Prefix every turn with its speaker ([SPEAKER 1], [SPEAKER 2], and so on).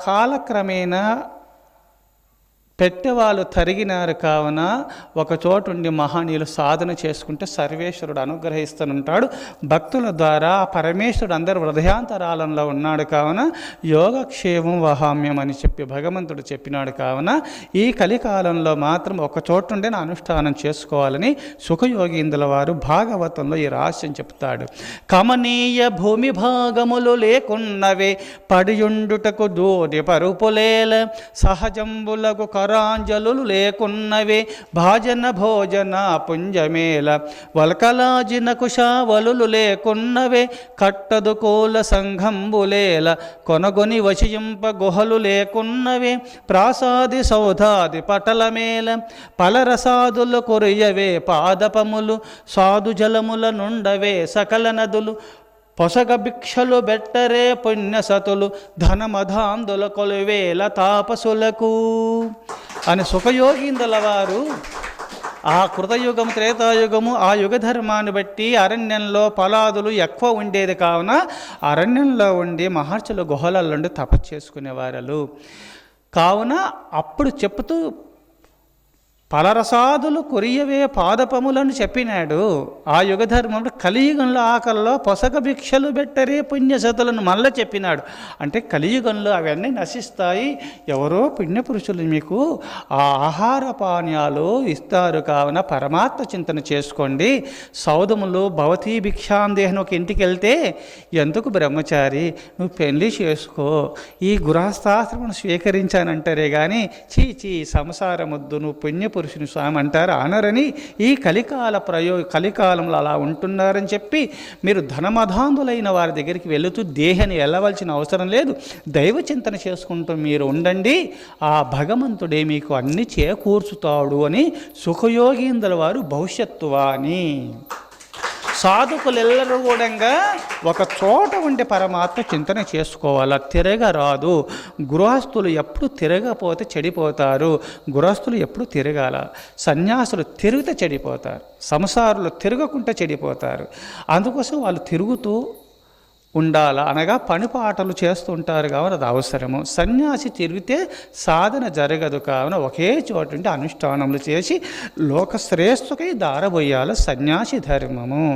[SPEAKER 1] కాలక్రమేణా పెట్టేవాళ్ళు తరిగినారు కావున ఒక చోటుండి మహనీయులు సాధన చేసుకుంటే సర్వేశ్వరుడు అనుగ్రహిస్తూనుంటాడు. భక్తుల ద్వారా పరమేశ్వరుడు అందరు హృదయాంతరాలంలో ఉన్నాడు కావున యోగక్షేమం వహామ్యం అని చెప్పి భగవంతుడు చెప్పినాడు. కావున ఈ కలికాలంలో మాత్రం ఒక చోటుండే అనుష్ఠానం చేసుకోవాలని సుఖయోగీంద్రుల వారు భాగవతంలో ఈ రహస్యం చెప్తాడు. కమనీయ భూమి భాగములు లేకున్నవే పడియుండుటకు దూది పరుపులేల సహజంబులకు కరాంజలు లేకున్నవే భాజన భోజన పుంజమేల వల్కలాజినకు శావలు లేకున్నవే కట్టదు కోల సంఘంబులేల కొనగొని వశింప గుహలు లేకున్నవే ప్రాసాది సౌధాది పటలమేల పలరసాదులు కొరియవే పాదపములు సాధు జలముల నుండవే సకల నదులు పొసగ భిక్షలు బెట్టరే పుణ్యసతులు ధనమధాందుల కొలువేల తాపసులకు అని సుఖయోగీంద్రుల వారు ఆ కృతయుగము త్రేతాయుగము ఆ యుగ ధర్మాన్ని బట్టి అరణ్యంలో ఫలాదులు ఎక్కువ ఉండేది కావున అరణ్యంలో ఉండి మహర్షులు గుహలల్లో తపస్సు చేసుకునేవారు కావున అప్పుడు చెప్తూ ఫలరసాదులు కొరియవే పాదపములను చెప్పినాడు. ఆ యుగధర్మంలో కలియుగంలో ఆకల్లో పొసగ భిక్షలు బెట్టరే పుణ్యసతులను మళ్ళీ చెప్పినాడు. అంటే కలియుగంలో అవన్నీ నశిస్తాయి, ఎవరో పుణ్యపురుషులు మీకు ఆ ఆహార పానీయాలు ఇస్తారు కావున పరమాత్మ చింతన చేసుకోండి. సౌదములు భవతీ భిక్షాందేహను ఒక ఇంటికి వెళ్తే ఎందుకు బ్రహ్మచారి నువ్వు పెళ్లి చేసుకో, ఈ గృహస్థాశ్రమను స్వీకరించానంటారే కానీ చీ సంసారముద్దు నువ్వు పుణ్యపురుషుని స్వామి అంటారు అనరని ఈ కలికాలంలో అలా ఉంటున్నారని చెప్పి మీరు ధనమధాంధులైన వారి దగ్గరికి వెళుతూ దేహాన్ని వెళ్ళవలసిన అవసరం లేదు, దైవ చింతన చేసుకుంటూ మీరు ఉండండి, ఆ భగవంతుడే మీకు అన్ని చేకూర్చుతాడు అని సుఖయోగీంద్రుల వారు భవిష్యత్తు వాణి. సాధకులెల్లరూ కూడా ఒక చోట ఉండే పరమాత్మ చింతన చేసుకోవాలి, తిరగరాదు. గృహస్థులు ఎప్పుడు తిరగపోతే చెడిపోతారు, గృహస్థులు ఎప్పుడు తిరగాల. సన్యాసులు తిరిగితే చెడిపోతారు, సంసారులు తిరగకుంటే చెడిపోతారు. అందుకోసం వాళ్ళు తిరుగుతూ ఉండాల, అనగా పనిపాటలు చేస్తుంటారు కావున అది అవసరము. సన్యాసి తిరిగితే సాధన జరగదు కావున ఒకే చోటుంటే అనుష్ఠానములు చేసి లోకశ్రేష్ఠకై దారబోయాల సన్యాసి ధర్మము.